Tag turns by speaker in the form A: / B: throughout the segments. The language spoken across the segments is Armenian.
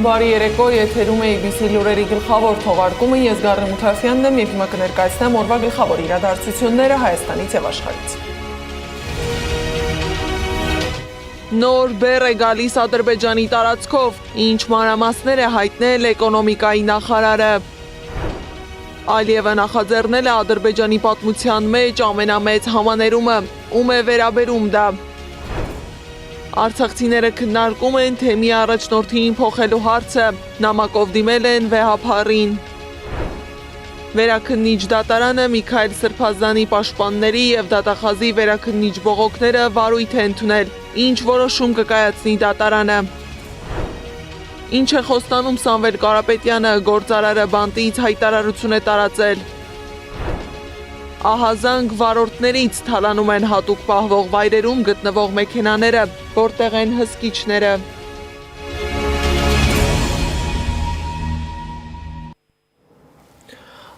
A: Բարի երեկո, եթերում է ABC լուրերի գլխավոր թողարկումը, ես Գառնի Մութաֆյանն եմ և հիմա կներկայացնեմ օրվա գլխավոր իրադարձությունները Հայաստանից և աշխարհից։ Նոր բեռ է գալիս Ադրբեջանի տարածքով, ինչ մանրամասներ է հայտնել էկոնոմիկայի նախարարը։ Ալիևը նախաձեռնել է Ադրբեջանի պատմության մեջ ամենամեծ համաներումը, ում է վերաբերում դա։ Արցախցիները քննարկում են, թե մի առաջնորդին փոխելու հարցը, նամակով դիմել են վեհափառին։ Վերաքննիչ դատարանը Միքայել Սրբազանի պաշտպանների և դատախազի վերաքննիչ բողոքները վարույթ է ընդունել, ինչ որոշում կկայացնի դատարանը։ Ինչ է խոստանում Սամվել Կարապետյանը, գործարարը բանտից հայտարարություն է տարածել։ Ահազանգ վարորդներից թալանում են հատուկ պահվող վայրերում գտնվող մեքենաները, որտեղ են հսկիչները։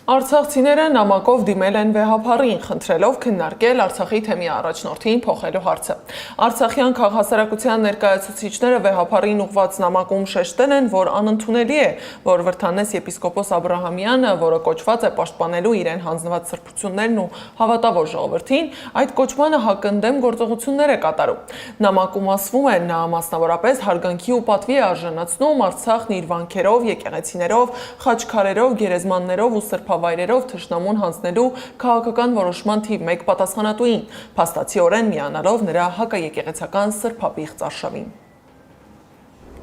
A: Արցախցիները նամակով դիմել են վեհափառին, խնդրելով քննարկել Արցախի թեմի առաջնորդին փոխելու հարցը։ Արցախյան քաղաքասարակության ներկայացուցիչները վեհափառին ուղղված նամակում շեշտել են, որ անընդունելի է, որ Վրթանես եպիսկոպոս Աբրահամյանը, որը կոչված է պաշտպանելու իրեն հանձնված սրբություններն ու հավատավոր ժողովրդին, այդ կոչմանը հակընդդեմ գործողություններ է կատարում։ Նամակում ասվում է, նա մասնավորապես հարգանքի ու պատվի է արժանացնում Արցախն իր վանքերով, եկեղեցիներով, խաչքարերով, գերեզմաններով ու վայրերով թշնամուն հանձնելու քաղաքական որոշման թիվ 1 պատասխանատուին, փաստացիորեն միանալով նրա հակաեկեղեցական սրբապիղծ արշավին։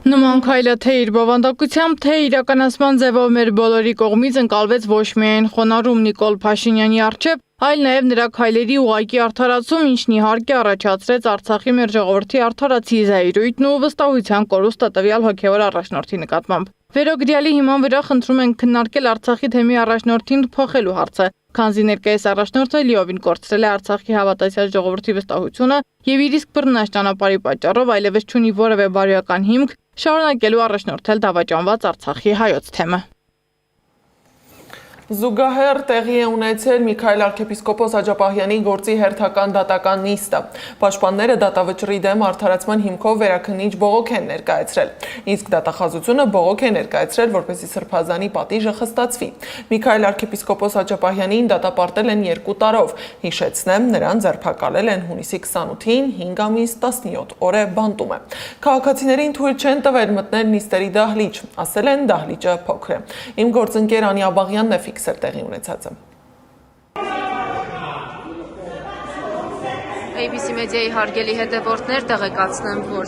B: Նման քայլը թե իր բովանդակությամբ, թե իրականացման ձևով մեր բոլորի կողմից ընկալվեց ոչ միայն խոնարհում Նիկոլ Փաշինյանի առջև, այլ նաև նրա քայլերի ուղղակի արդարացում, ինչն իհարկե առաջացրեց Արցախի մեր ժողովրդի արդարացի զայրույթն ու վստահության կորուստը տվյալ հոգևոր առաջնորդի նկատմամբ։ Վերոգրյալի հիման վրա խնդրում ենք քննարկել Արցախի թեմի առաջնորդին փոխելու հարցը, քանզի ներկայիս առաջնորդը լիովին կորցրել է Արցախի հավատացյալ ժողովրդի վստահությունը եւ իր իսկ բռնած ճանապարհի պատճառով այլևս չունի որևէ բարոյական հիմք շարունակելու առաջնորդել դավաճանված Արցախի հայոց թեմը։
A: Զուգահեռ տեղի է ունեցել Միքայել arczepiskopos Աջապահյանի գործի հերթական դատական նիստը։ Պաշտպանները դատավճռի դեմ արդարացման հիմքով վերաքննիչ բողոք են ներկայացրել։ Իսկ դատախազությունը բողոք է ներկայացրել, որպեսզի Սրբազանի պատիժը խստացվի։ Միքայել arczepiskopos Աջապահյանին դատապարտել են 2 տարով։ Հիշեցնեմ, նրան ձերբակալել են հունիսի 28-ին 5 ամիս 17 օր է բանտում է։ Քաղաքացիներին թույլ չեն տվել մտնել նիստերի դահլիճ, ասել են դահլիճը փոքր է։ Իմ գործընկեր Անի Աբաղյանն է ֆիքսել տեղի ունեցածը։
C: ABC մեդիայի հարգելի հետևորդներ, տեղեկացնեմ, որ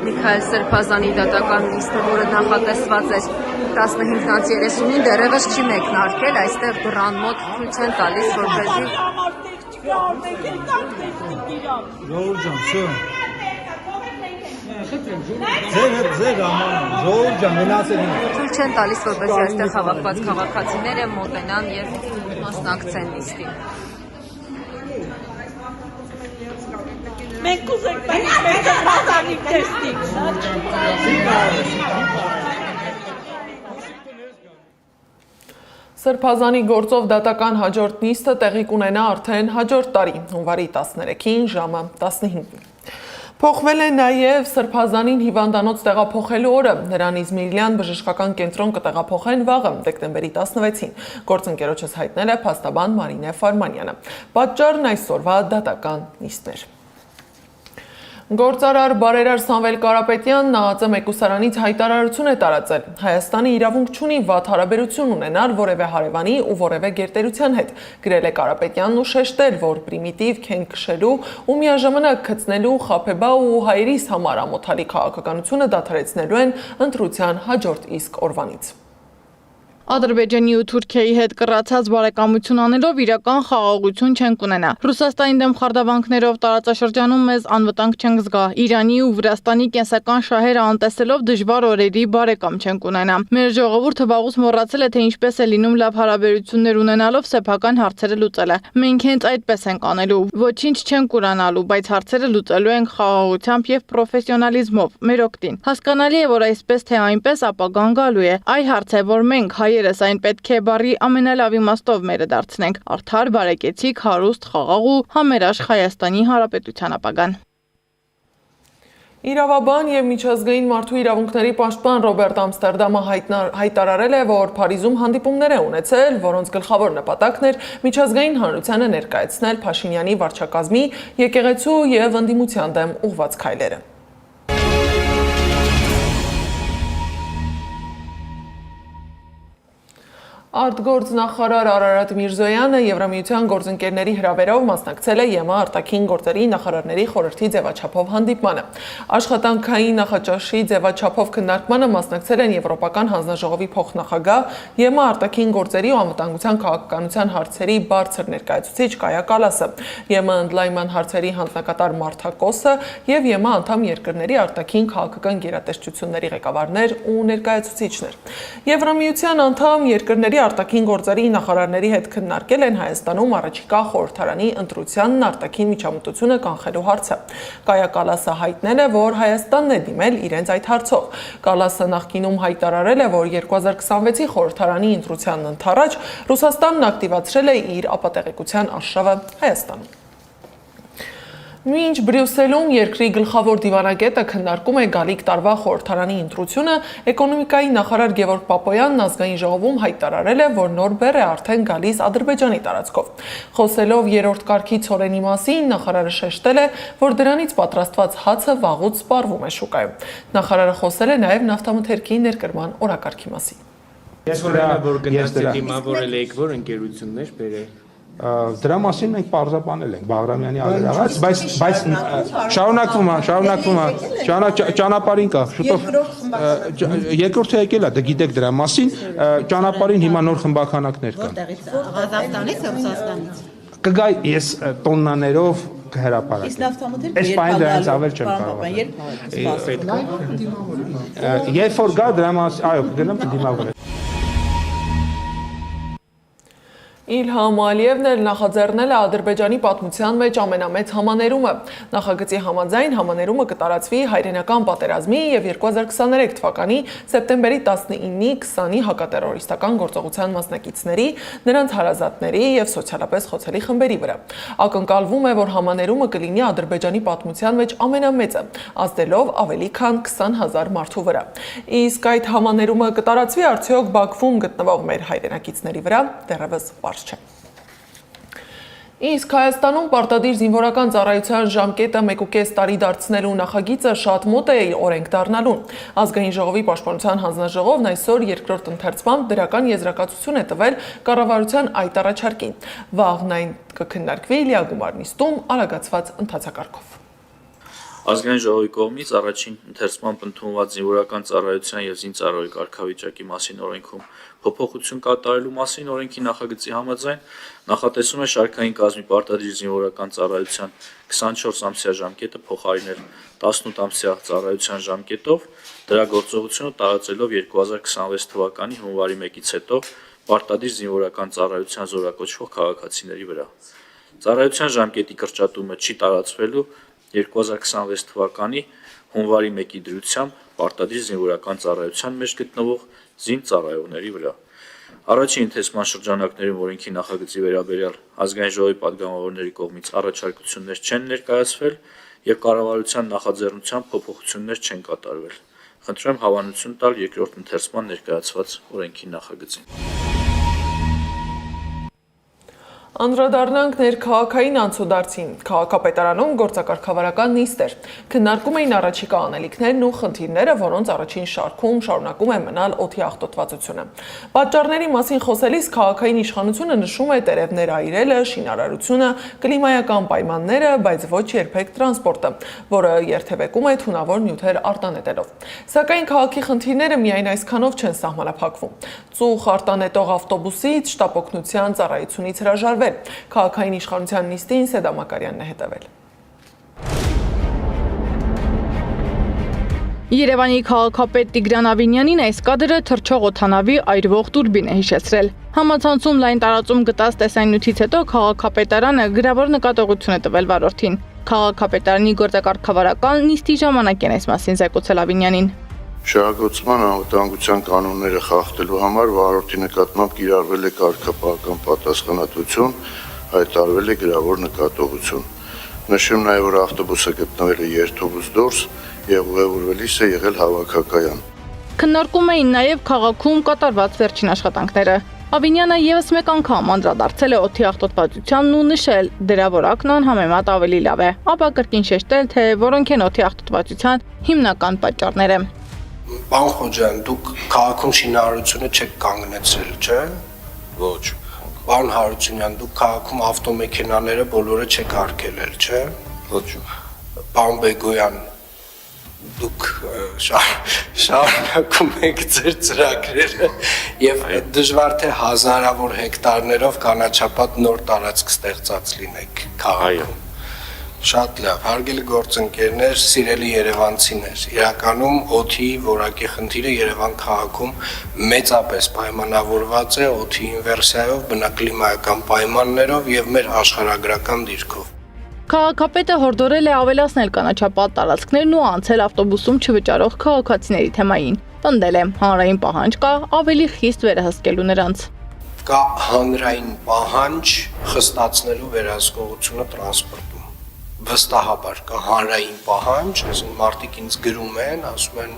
C: Միքայել Սրբազանի դատական նիստը, որը նախատեսված էր 15:30-ին, դեռևս չի մեկնարկել, այստեղ դռան մոտ ցույց են տալիս, որպեսզի ցույց չեն տալիս, որպեսզի այստեղ հավաքված քաղաքացիները մոտենան եւ մասնակցեն նիստին։
D: Մենք կուզենք մենք բազանի տեսնենք։
A: Սրբազանի գործով դատական հաջորդ նիստը տեղի կունենա արդեն հաջորդ տարի, հունվարի 13-ին ժամը 15-ին։ Փոխվել է նաև Սրբազանին հիվանդանոց տեղափոխելու օրը, նրան Իզմիրյան բժշկական կենտրոն կտեղափոխեն վաղը, դեկտեմբերի 16-ին, գործընկերոջս հայտնել է փաստաբան Մարինե Ֆարմանյանը։ Պատճառն այսօրվա դատական նիստն էր։ Գործարար բարերար Սամվել Կարապետյանն ԱԱԾ մեկուսարանից հայտարարություն է տարածել։ Հայաստանը իրավունք չունի վատ հարաբերություն ունենալ որևէ հարևանի ու որևէ գերտերության հետ, գրել է Կարապետյանն ու շեշտել, որ պրիմիտիվ քենք քշելու ու միաժամանակ գցնելու խաբեբա ու հայերիս համար ամոթալի քաղաքականությունը դադարեցնելու են ընտրության հաջորդ իսկ օրվանից։
B: Ադրբեջանի ու Թուրքիայի հետ կռացած բարեկամություն անելով իրական խաղաղություն չենք ունենա։ Ռուսաստանի դեմ խարդավանքներով տարածաշրջանում մեզ անվտանգ չենք զգա։ Իրանի ու Վրաստանի կենսական շահերը անտեսելով դժվար օրերի բարեկամ չենք ունենա։ Մեր ժողովուրդը վաղուց մոռացել է, թե ինչպես է լինում լավ հարաբերություններ ունենալով սեփական հարցերը լուծելը։ Մենք հենց այդպես ենք անելու։ Ոչինչ չենք ուրանալու, բայց հարցերը լուծելու ենք խաղաղությամբ եւ պրոֆեսիոնալիզմով, մեր օգտին։ Հասկանալի է, որ այսպես թե այնպես ապագան գալու է։ Այ հարց է, որ մենք հայերս այն պետք է բառի ամենալավ իմաստով մերը դարձնենք արդար, բարեկեցիկ, հարուստ, խաղաղ ու համերաշխ Հայաստանի Հանրապետության ապագան։
A: Իրավաբան եւ միջազգային մարդու իրավունքների պաշտպան Ռոբերտ Ամստերդամը հայտարարել է, որ Փարիզում հանդիպումներ է ունեցել, որոնց գլխավոր նպատակն էր միջազգային հանրությանը ներկայացնել Փաշինյանի վարչակազմի եկեղեցու եւ ընդդիմության դեմ ուղղված քայլերը։ Արտգործնախարար Արարատ Միրզոյանը Եվրամիության գործընկերների հրավերով մասնակցել է ԵՄ արտաքին գործերի նախարարների խորհրդի ձևաչափով հանդիպմանը։ Աշխատանքային նախաճաշի ձևաչափով քննարկմանը մասնակցել են Եվրոպական հանձնաժողովի փոխնախագահ, ԵՄ արտաքին գործերի ու անվտանգության քաղաքականության հարցերի բարձր ներկայացուցիչ Կայա Կալասը, ԵՄ ընդլայնման հարցերի հանձնակատար Մարթա Կոսը եւ ԵՄ անդամ երկրների արտաքին քաղաքական գերատեսչությունների ղեկավարներ ու ներկայացուցիչներ։ Եվրամիության անդամ երկրների արտաքին գործերի նախարարների հետ քննարկել են Հայաստանում առաջիկա խորհրդարանի ընտրությանն արտաքին միջամտությունը կանխելու հարցը։ Կայա Կալասը հայտնել է, որ Հայաստանն է դիմել իրենց այդ հարցով։ Կալասը նախկինում հայտարարել է, որ 2026-ի խորհրդարանի ընտրությանն ընդառաջ Ռուսաստանն ակտիվացրել է իր ապատեղեկության արշավը Հայաստանում։ Մինչ Բրյուսելում երկրի գլխավոր դիվանագետը քննարկում է գալիք տարվա խորհրդարանի ընտրությունը, էկոնոմիկայի նախարար Գևորգ Պապոյանն ազգային ժողովում հայտարարել է, որ նոր բեռ է արդեն գալիս Ադրբեջանի տարածքով։ Խոսելով երրորդ կարգի ցորենի մասին, նախարարը շեշտել է, որ դրանից պատրաստված հացը վաղուց սպառվում է շուկայում։ Նախարարը խոսել է նաև նավթամթերքի ներկրման օրակարգի մասին։
E: Ես որ գնացել դիմավորել եք որ ընկերություններ բերել
F: Դրա մասին մենք պարզաբանել ենք Բաղրամյանի ալերաղաց, բայց շարունակվում է, ճանապարհին կա, շուտով երկրորդը եկել է, դե գիտեք դրա մասին, ճանապարհին հիմա նոր խմբականակներ կան։
D: Ղազախստանից եւ Ռուսաստանից։
F: Կգա ես տոննաներով կհրապարակեմ։
D: Իսկ նավթամթերքը
F: Այս պայն դրանից ավել չեմ կարող։ Երբ որ գա դրա մասին, այո, կգնամ կդիմավորեմ։
A: Իլհամ Ալիևն էլ նախաձեռնել է Ադրբեջանի պատմության մեջ ամենամեծ համաներումը։ Նախագծի համաձայն համաներումը կտարածվի հայրենական պատերազմի եւ 2023 թվականի սեպտեմբերի 19-ի 20-ի հակատերորիստական գործողության մասնակիցների, նրանց հարազատների եւ սոցիալապես խոցելի խմբերի վրա։ Ակնկալվում է, որ համաներումը կլինի Ադրբեջանի պատմության մեջ ամենամեծը, ազդելով ավելի քան 20,000 մարդու վրա։ Իսկ այդ համաներումը կտարածվի արդյոք Բաքվում գտնվող մեր հայրենակիցների վրա, դեռևս պարզ չէ։ Իսկ Հայաստանում պարտադիր զինվորական ծառայության ժամկետը 1.5 տարի դարձնելու նախագիծը շատ մոտ է օրենք դառնալուն։ Ազգային ժողովի պաշտպանության հանձնաժողովն այսօր երկրորդ ընթերցմամբ դրական եզրակացություն է տվել կառավարության այդ առաջարկին։ Վաղն այն կքննարկվի լիագումար նիստում արագացված ընթացակարգով։
G: Ազգային ժողովի կողմից առաջին ընթերցմամբ ընդունված զինվորական ծառայության եւ զինծառայողի կարգավիճակի մասին օրենքում փոփոխություն կատարելու մասին օրենքի նախագծի համաձայն նախատեսում է շարքային կազմի պարտադիր զինվորական ծառայության 24-ամսյա ժամկետը փոխարինել 18-ամսյա ծառայության ժամկետով, դրա գործողությունը տարածելով 2026 թվականի հունվարի 1-ից հետո պարտադիր զինվորական ծառայության զորակոչվող քաղաքացիների վրա։ Ծառայության ժամկետի կրճատումը չի տարածվելու 2026 թվականի հունվարի 1-ի դրությամբ պարտադիր զինվորական ծառայության մեջ գտնվող զինծառայողների վրա։ Առաջին ընթերցման շրջանակներում օրենքի նախագծի վերաբերյալ ազգային ժողովի պատգամավորների կողմից առաջարկություններ չեն ներկայացվել եւ կառավարության նախաձեռնությամբ փոփոխություններ չեն կատարվել։ Խնդրեմ հավանություն տալ երկրորդ ընթերցման ներկայացված օրենքի նախագծին։
A: Անդրադառնանք ներքաղաքային անցուդարձին։ Քաղաքապետարանում գործակարգավարական նիստ էր։ Քննարկում էին առաջիկա անելիքներն ու խնդիրները, որոնց առաջին շարքում շարունակում է մնալ օդի աղտոտվածությունը։ Պատճառների մասին խոսելիս քաղաքային իշխանությունը նշում է տերևներ այրելը, շինարարությունը, կլիմայական պայմանները, բայց ոչ երբեք տրանսպորտը, որը երթևեկում է թունավոր նյութեր արտանետելով։ Սակայն քաղաքի խնդիրները միայն այսքանով չեն սահմանափակվում։ Ծուխ արտանետող ավտոբուսից շտապօգնության ծառայությունից հրաժարվել։ Քաղաքային իշխանության նիստին Սեդա Մակարյանն է հետևել։
B: Երևանի քաղաքապետ Տիգրան Ավինյանին այս կադրը թռչող օդանավի այրվող տուրբին է հիշեցրել։ Համացանցում լայն տարածում գտած տեսանյութից հետո քաղաքապետարանը գրավոր նկատողություն է տվել վարորդին։ Քաղաքապետարանի գործակարգավարական նիստի ժամանակ են այս մասին զեկուցել Ավինյանին։
H: Շահագործման անվտանգության կանոնները խախտելու համար վարորդի նկատմամբ կիրառվել է կարգապահական պատասխանատվություն, հայտարարվել է գրավոր նկատողություն։ Նշում նաև, որ ավտոբուսը գտնվել է երթուղուց դուրս եւ ուղևորվելիս է եղել հավաքակայան։
B: Քննարկում էին նաև քաղաքում կատարված վերջին աշխատանքները։ Ավինյանը եւս մեկ անգամ անդրադարձել է օդի աղտոտվածությանն ու նշել, դրա որակն անհամեմատ ավելի լավ է, ապա կրկին շեշտել, թե որոնք են օդի աղտոտվածության հիմնական պատճառները։
I: Պարոն Խոջյան, դուք քաղաքում շինարարությունը չեք կանգնեցրել, չէ՞։
H: Ոչ։
I: Պարոն Հարությունյան, դուք քաղաքում ավտոմեքենաները բոլորը չեք արգելել, չէ՞։
H: Ոչ։
I: Պարոն Բեգոյան, դուք շարունակում եք ձեր ծրագրերը եւ դժվար թե հազարավոր հեկտարներով կանաչապատ նոր տարածք ստեղծած լինեք քաղաքում։ Շատ լավ, հարգելի գործընկերներ, սիրելի երևանցիներ, իրականում օդի որակի խնդիրը Երևան քաղաքում մեծապես պայմանավորված է օդի ինվերսիայով, բնակլիմայական պայմաններով եւ մեր աշխարհագրական դիրքով։
B: Քաղաքապետը հորդորել է ավելացնել կանաչապատ տարածքներն ու անցել ավտոբուսում չվճարող քաղաքացիների թեմային։ Պնդել է, հանրային պահանջ կա ավելի խիստ վերահսկելու նրանց։
I: Կա հանրային պահանջ խստացնելու վերահսկողությունը տրանսպորտում։ Վստահաբար կա հանրային պահանջ, այսինքն մարդիկ ինձ գրում են, ասում են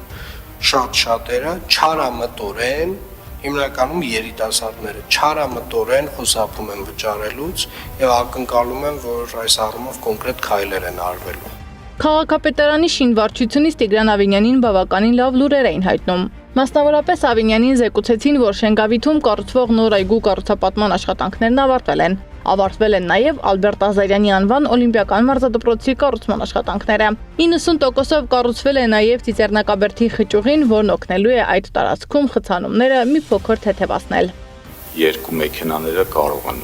I: շատերը չարամտորեն, հիմնականում երիտասարդները չարամտորեն խուսափում են վճարելուց եւ ակնկալում են, որ այս առումով կոնկրետ քայլեր են արվելու։
B: Քաղաքապետարանի շինվարչությունից Տիգրան Ավինյանին բավականին լավ լուրեր էին հայտնում։ Մասնավորապես Ավինյանին զեկուցեցին, որ Շենգավիթում կառուցվող նոր այգու կառուցապատման աշխատանքներն ավարտվել են։ Ավարտվել են նաև Ալբերտ Ազարյանի անվան Օլիմպիական մարզադպրոցի կառուցման աշխատանքները։ 90%-ով կառուցվել է նաև Ծիծեռնակաբերդի խճուղին, որն օգնելու է այդ տարածքում խցանումները մի փոքր թեթևացնել։
J: Երկու մեքենաները կարող են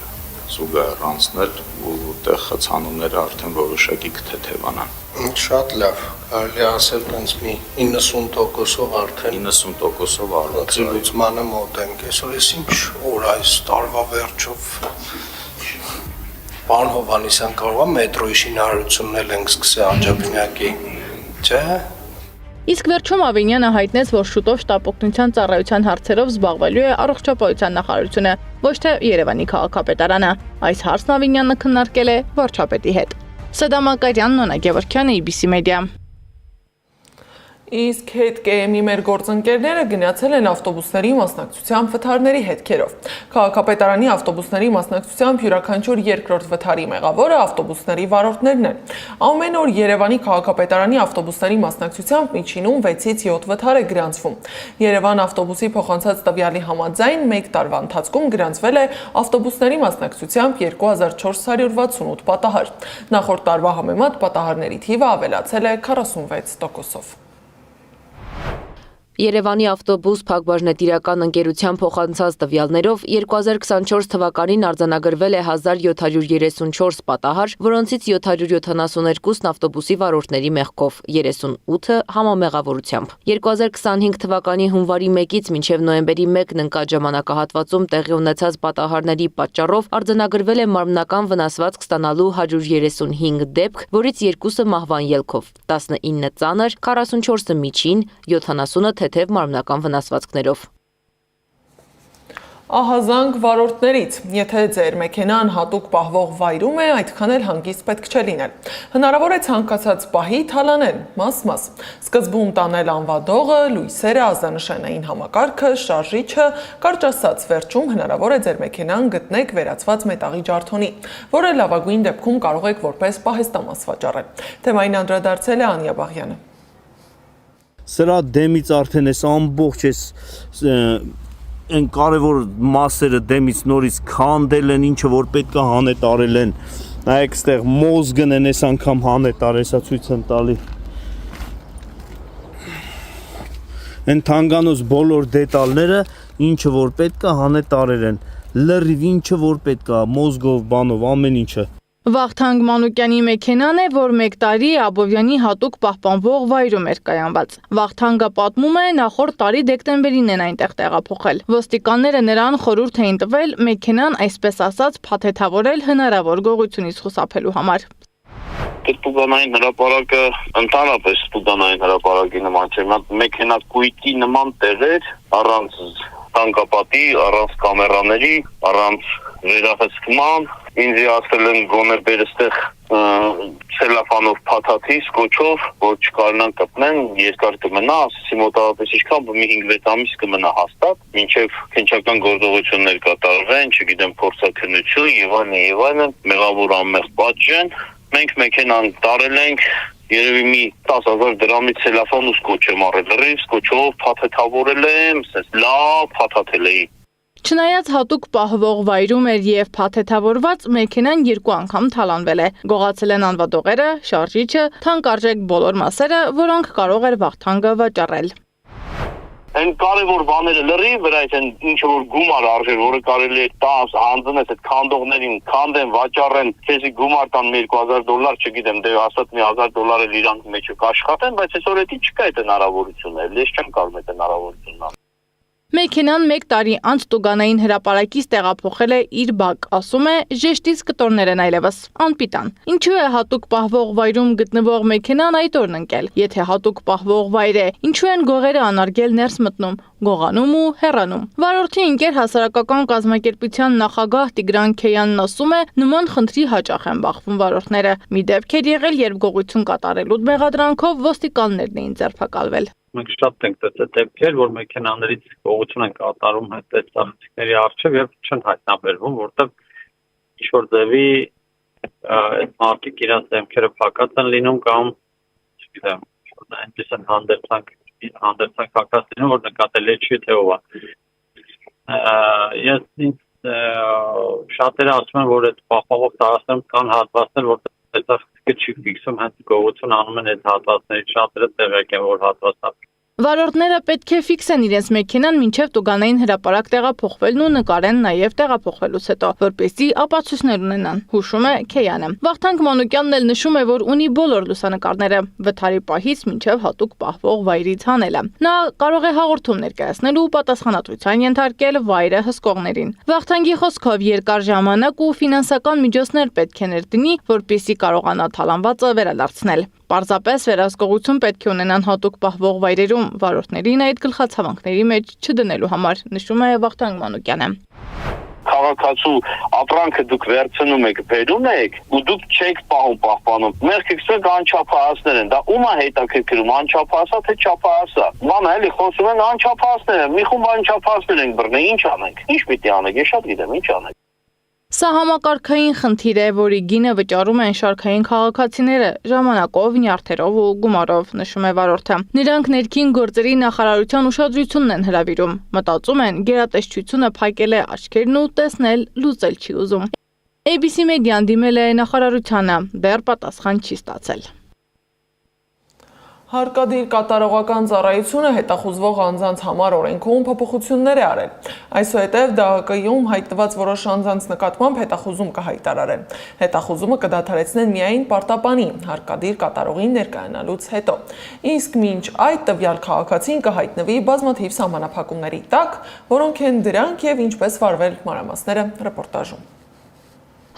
J: զուգահեռ անցնել ու այդտեղ խցանումները արդեն որոշակի կթեթևանան։
I: Շատ լավ, կարելի ասել տենց մի 90%-ով արդեն
J: 90%-ով արված է։
I: Լուծմանը մոտ ենք, այսօր ես ինչ օր այս տարվա վերջով Պարոն Հովհաննիսյան, կարող է մետրոյի շինարարությունն էլ ենք սկսել Աջափնյակի, չէ՞։
B: Իսկ վերջում Ավինյանը հայտնեց, որ շուտով շտապօգնության ծառայության հարցերով զբաղվելու է առողջապահության նախարարությունը, ոչ թե Երևանի քաղաքապետարանը։ Այս հարցն Ավինյանը քննարկել է վարչապետի հետ։ Սեդա Մակարյան, Նոնա Գևորգյան, ABC Media։
A: Իսկ հետ ԿՄ-ի մեր գործընկերները գնացել են ավտոբուսների մասնակցությամբ վթարների հետքերով։ Քաղաքապետարանի ավտոբուսների մասնակցությամբ յուրաքանչյուր երկրորդ վթարի մեղավորը ավտոբուսների վարորդներն են։ Ամեն օր Երևանի քաղաքապետարանի ավտոբուսների մասնակցությամբ միջինում 6-ից 7 վթար է գրանցվում։ Երևան ավտոբուսի փոխանցած տվյալի համաձայն 1 տարվա ընթացքում գրանցվել է ավտոբուսների մասնակցությամբ 2468 պատահար։ Նախորդ տարվա համեմատ պատահարների թիվը ավելացել է 46%-ով։
C: Երևանի ավտոբուս փակbaşնետիրական ընկերության փոխանցած տվյալներով 2024 թվականին արձանագրվել է 1734 պատահար, որոնցից 772-ն ավտոբուսի վարորդների մեղքով, 38-ը համամեղավորությամբ։ 2025 թվականի հունվարի 1-ից մինչև նոյեմբերի 1-ն ընկած ժամանակահատվածում տեղի ունեցած պատահարների պատճառով արձանագրվել է մարմնական վնասվածք ստանալու 135 դեպք, որից 2-ը մահվան ելքով, 19 ծանր, 44-ը միջին, 70-ը թեթև մարմնական վնասվածքներով։
A: Ահազանգ վարորդներից, եթե ձեր մեքենան հատուկ պահվող վայրում է, այդքան էլ հանգիստ պետք չէ լինել։ Հնարավոր է ցանկացած պահի թալանեն, մաս-մաս։ Սկզբում տանել անվադողը, լույսերը, ազդանշանային համակարգը, շարժիչը, կարճ ասած, վերջում հնարավոր է ձեր մեքենան գտնեք վերացված մետաղի ջարդոնի, որը լավագույն դեպքում կարող եք որպես պահեստամաս վաճառել։ Թեմային անդրադարձել է Անիա Բաղյանը։
K: Սրա դեմից արդեն էս ամբողջ էս այն կարևոր մասերը դեմից նորից քանդել են, ինչը որ պետք է հանետարել են։ Նայեք, այստեղ մոզգն են այս անգամ հանետարել, սա ցույց եմ տալի։ Այն թանգանոց բոլոր դետալները, ինչը որ պետք է հանետարել են։ Լրիվ ինչը որ պետք է, մոզգով, բանով, ամեն ինչը։
B: Վախթանգ Մանուկյանի մեքենան է, որ 1 տարի Աբովյանի հատուկ պահպանվող վայրում էր կայանված։ Վախթանգը պատմում է, նախորդ տարի դեկտեմբերին են այնտեղ տեղափոխել։ Ոստիկանները նրան խորհուրդ էին տվել մեքենան այսպես ասած փաթեթավորել հնարավոր գողությունից խուսափելու համար։
L: Ստուգանային հրապարակը ընդհանրապես ստուգանային հրապարակի նման չէ, մեքենա կույտի նման տեղեր առանց տանկապատի, առանց կամերաների, առանց վերահսկման, ինձ ասել են գոնե բեր այստեղ ցելոֆանով փաթաթի սկոչով, որ չկարողանան կպնեն, երկար կմնա, ասեցի մոտավորապես ինչքան մի 5-6 ամիս կմնա հաստատ, մինչև քննչական գործողություններ կատարվեն, չգիտեմ, փորձաքննություն եւ այլն, մեղավոր անմեղ պատժեն։ Մենք մեքենան տարել ենք երևի մի 10,000 դրամի ցելոֆան ու սկոչ եմ առել, լրիվ սկոչով փաթեթավորել եմ, լավ փաթաթել էի։
B: Չնայած հատուկ պահվող վայրում էր եւ փաթեթավորված, մեքենան 2 անգամ թալանվել է։ Գողացել են անվադողերը, շարժիչը, թանկարժեք բոլոր մասերը, որոնք կարող էր վաղթանգը վաճառել։
L: Այն կարևոր բաները լրիվ վրա են ինչ որ գումար արժեր, որը կարելի է տաս հանձնես այդ քանդողներին, քանդեն, վաճառեն, քեզի գումար տան $2,000, չգիտեմ, դե ասած մի $1,000 էլ իրանք մեջը կաշխատեն, բայց այսօր էդի չկա այդ հնարավորությունը, ես չեմ կարող այդ հնարավորությունն։
B: Մեքենան 1 տարի անց Տուգանային հրապարակից տեղափոխել է իր բակ, ասում է, ժեշտից կտորներ են այլևս, անպիտան։ Ինչու է հատուկ պահվող վայրում գտնվող մեքենան այդ օրն ընկել, եթե հատուկ պահվող վայր է, ինչու են գողերը անարգել ներս մտնում, գողանում ու հեռանում։ Վարորդի ընկեր հասարակական կազմակերպության նախագահ Տիգրան Քեյանն ասում է, նման խնդրի հաճախ են բախվում վարորդները։ Մի դեպք էր եղել, երբ գողություն կատարելու մեղադրանքով ոստիկաններն էին ձերբակալվել։
M: Մենք շատ ենք տեսել դեպքեր, որ մեքենաներից գողություն են կատարում այդ ծախսիկների առջև եւ չեն հայտնաբերվում, որտեղ ինչ-որ ձևի այդ մարդիկ իրենց դեմքերը փակած են լինում կամ չգիտեմ, այնպես են հանդերձանք փակած լինում, որ նկատելի չի թե ով է։ Ես շատերը ասում են, որ այդ պահպանող տարածքներում կան հատվածներ, որտեղ այդ ծախսիկը չի ֆիքսում, հենց գողություն անում են այդ հատվածներից, շատերը տեղյակ են, որ հատվածն է։
B: Վարորդները պետք է ֆիքսեն իրենց մեքենան մինչև Տուգանային հրապարակ տեղափոխվելն ու նկարեն նաև տեղափոխվելուց հետո, որպեսզի ապացույցներ ունենան, հուշում է Քեյանը։ Վախթանգ Մանուկյանն էլ նշում է, որ ունի բոլոր լուսանկարները, վթարի պահից մինչև հատուկ պահվող վայրից հանելը։ Նա կարող է հաղորդում ներկայացնել ու պատասխանատվության ենթարկել վայրը հսկողներին։ Վախթանգի խոսքով երկար ժամանակ ու ֆինանսական միջոցներ պետք է ներդնի, որպեսզի կարողանա թալանվածը վերադարձնել։ Պարզապես վերահսկողություն պետք է ունենան հատուկ պահվող վայրերում, վարորդներին այդ գլխացավանքների մեջ չդնելու համար, նշում է Վախթանգ Մանուկյանը։
L: Քաղաքացու ապրանքը դուք վերցնում եք, բերում եք ու դուք չեք պահպանում։ Մեղքը գցեք անչափահասներ են, դա ում է հետաքրքրում, անչափահասա թե չափահասա։ Բանը էլի խոսում են անչափահասներ են, մի խումբ անչափահասներ ենք բռնել, ինչ անենք։ Ինչ պիտի անենք, ես շատ գիտեմ, ինչ անենք։
B: Սա համակարգային խնդիր է, որի գինը վճարում են շարքային քաղաքացիները ժամանակով, նյարդերով ու գումարով, նշում է վարորդը։ Նրանք ներքին գործերի նախարարության ուշադրությունն են հրավիրում։ Մտածում են, գերատեսչությունը փակել է աչքերն ու տեսնել, լուծել չի ուզում։ ABC Media-ն դիմել է նախարարությանը, դեռ պատասխան չի ստացել։
A: Հարկադիր կատարողական ծառայությունը հետախուզվող անձանց համար օրենքում փոփոխություններ է արել։ Այսուհետև ԴՀԿ-ում հայտնված որոշ անձանց նկատմամբ հետախուզում կհայտարարեն։ Հետախուզումը կդադարեցնեն միայն պարտապանի հարկադիր կատարողին ներկայանալուց հետո։ Իսկ մինչ այդ տվյալ քաղաքացին կհայտնվի բազմաթիվ սահմանափակումների տակ, որոնք են դրանք եւ ինչպես վարվել մանրամասները ռեպորտաժում։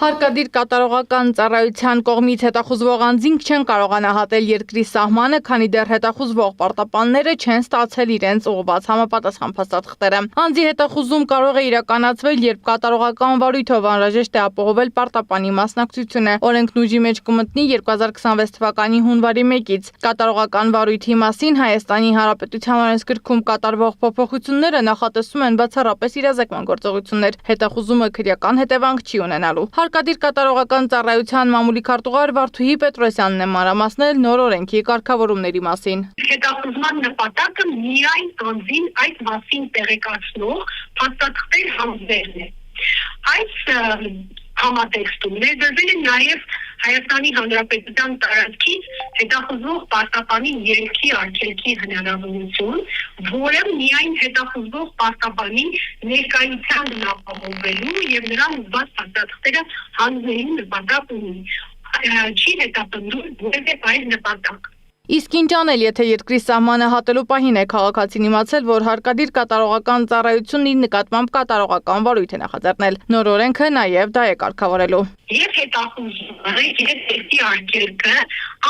B: Հարկադիր կատարողական ծառայության կողմից հետախուզվող անձինք չեն կարողանա հատել երկրի սահմանը, քանի դեռ հետախուզվող պարտապանները չեն ստացել իրենց ուղղված համապատասխան փաստաթղթերը։ Անձի հետախուզում կարող է իրականացվել, երբ կատարողական վարույթով անհրաժեշտ է ապահովել պարտապանի մասնակցությունը։ Օրենքն ուժի մեջ կմտնի 2026 թվականի հունվարի 1-ից։ Կատարողական վարույթի մասին Հայաստանի Հանրապետության օրենսգրքում կատարվող փոփոխությունները նախատեսում են բացառապես իրազեկման գործողություններ։ Հետախուզումը քրեական հետևանք չի ունենալու։ Հարկադիր կատարողական ծառայության մամուլի քարտուղար Վարդուհի Պետրոսյանն է մանրամասնել նոր օրենքի կարգավորումների մասին։
N: Հետախուզման նպատակը միայն անձին այդ մասին տեղեկացնող փաստաթղթեր համբերն է։ Այս համատեքստում ներդրվել է նաև Հայաստանի Հանրապետության տարածքից հետախուզվող պարտապանի ելքի արգելքի հնարավորություն, որը միայն հետախուզվող պարտապանի ներկայության ապահովելու եւ նրան ուղղված փաստաթղթերը հանձնելու նպատակ ունի։ Չի հետապնդում որևէ այլ նպատակ։
B: Իսկ ինչ անել, եթե երկրի սահմանը հատելու պահին է քաղաքացին իմացել, որ հարկադիր կատարողական ծառայությունն իր նկատմամբ կատարողական վարույթ է նախաձեռնել։ Նոր օրենքը նաև դա է կարգավորելու։
N: Եվ հետախուզումը, եւ դեպի արգելքը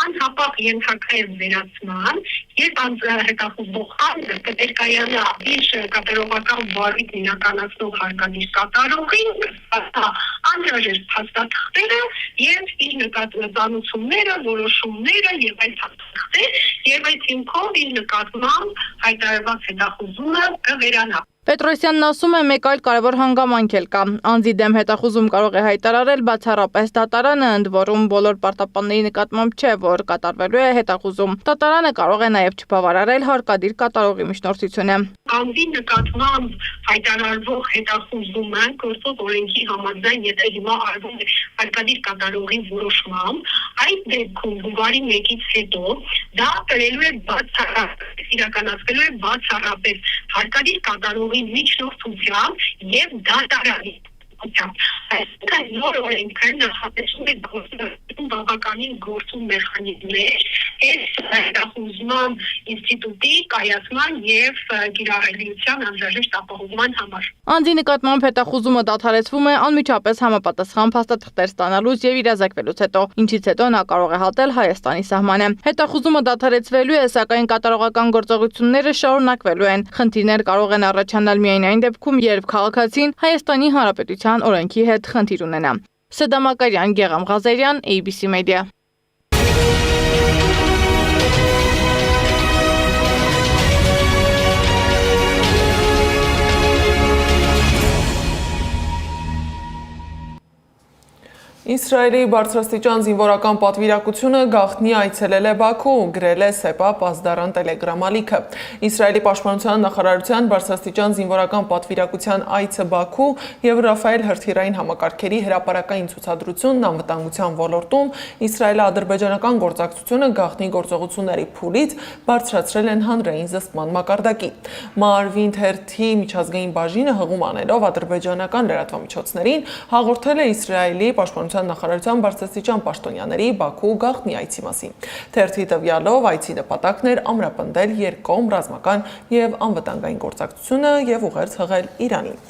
N: անհապաղ ենթակա է վերացման, երբ հետախուզող անձը կներկայանա իր կատարողական վարույթ իրականացնող հարկադիր կատարողին, անհրաժեշտ փաստաթղթերը եւ իր նկատառությունները, որոշումները եւ այլ փաստաթղթեր, եւ այդ հիմքով իր նկատմամբ հայտարարված հետախուզումը կվերանա։
B: Պետրոսյանն ասում է, մեկ այլ կարևոր հանգամանք էլ կա։ Անձի դեմ հետախուզում կարող է հայտարարել բացառապես դատարանը, ընդ որում բոլոր պարտապանների նկատմամբ չէ, որ կատարվելու է հետախուզում։ Դատարանը կարող է նաև չբավարարել հարկադիր կատարողի միջնորդությունը։
N: Անձի նկատմամբ հայտարարվող հետախուզումը գործող օրենքի համաձայն, եթե հիմա արվում է հարկադիր կատարողի որոշմամբ, այդ դեպքում հունվարի 1-ից հետո դա կրելու է իրականացվելու է բացառապես հարկադիր կատարողի միջնորդությամբ եւ դատարանի Այսինքն նոր օրենքը նախատեսում է գործում բավականին գործուն մեխանիզմներ այս հետախուզման ինստիտուտի կայացման եւ կիրառելիության անհրաժեշտ ապահովման համար։
B: Անձի նկատմամբ հետախուզումը դադարեցվում է անմիջապես համապատասխան փաստաթղթեր ստանալուց եւ իրազեկվելուց հետո, ինչից հետո նա կարող է հատել Հայաստանի սահմանը։ Հետախուզումը դադարեցվելու է, սակայն կատարողական գործողությունները շարունակվելու են։ Խնդիրներ կարող են առաջանալ միայն այն դեպքում, երբ քաղաքացին Հայաստանի Հանրապետության օրենքի հետ խնդիր ունենա։ Սեդա Մակարյան, Գեղամ Ղազարյան, ABC Media։
A: Իսրայելի բարձրաստիճան զինվորական պատվիրակությունը գաղտնի այցելել է Բաքու, գրել է Սեպա Պազդարան տելեգրամ ալիքը։ Իսրայելի պաշտպանության նախարարության բարձրաստիճան զինվորական պատվիրակության այցը Բաքու եւ Ռաֆայել հրթիռային համակարգերի հրապարակային ցուցադրությունն անվտանգության ոլորտում իսրայելա-ադրբեջանական գործակցությունը գաղտնի գործողությունների փուլից բարձրացրել են հանրային զսպման մակարդակի։ Մարվին թերթի միջազգային բաժինը հղում անելով ադրբեջանական լրատվամիջոցներին հաղորդել է Իսրայելի պաշտպանության նախարարության բարձրաստիճան պաշտոնյաների Բաքու գաղտնի այցի մասին։ Թերթի տվյալով այցի նպատակն էր ամրապնդել երկկողմ ռազմական եւ անվտանգային գործակցությունը եւ ուղերձ հղել Իրանին։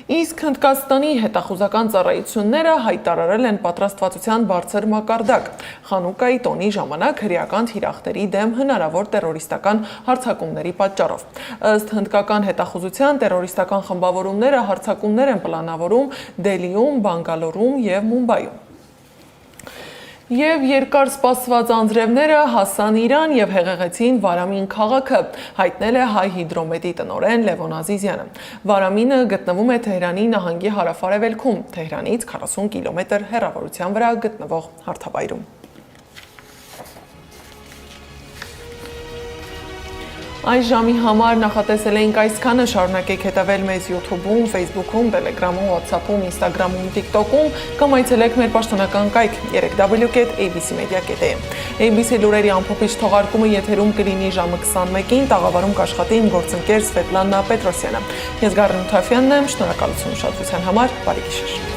A: Իսկ Հնդկաստանի հետախուզական ծառայությունները հայտարարել են պատրաստվածության բարձր մակարդակ Խանուկայի տոնի ժամանակ հրեական թիրախների դեմ հնարավոր տերորիստական հարձակումների պատճառով։ Ըստ հնդկական հետախուզության տերորիստական խմբավորումները հարձակումներ են պլանավորում Դելիում, Բանգալորում եւ Մումբայում։ Եվ երկար սպասված անձրևները հասան Իրան եւ հեղեղեցին Վարամին քաղաքը, հայտնել է Հայ հիդրոմետի տնօրեն Լևոն Ազիզյանը։ Վարամինը գտնվում է Թեհրանի նահանգի հարավարևելքում, Թեհրանից 40 կիլոմետր հեռավորության վրա գտնվող հարթավայրում։ Այս ժամի համար նախատեսել էինք այսքանը, շարունակեք հետևել մեզ YouTube-ում, Facebook-ում, Telegram-ում, WhatsApp-ում, Instagram-ում, TikTok-ում կամ այցելեք մեր պաշտոնական կայք www.abcmedia.am։ ABC լուրերի ամփոփիչ թողարկումը եթերում կլինի ժամը 21-ին, տաղավարում կաշխատի իմ գործընկեր Սվետլանա Պետրոսյանը։ Ես Գառնու Թաֆյանն եմ, շնորհակալություն ուշադրության համար, բարի գիշեր։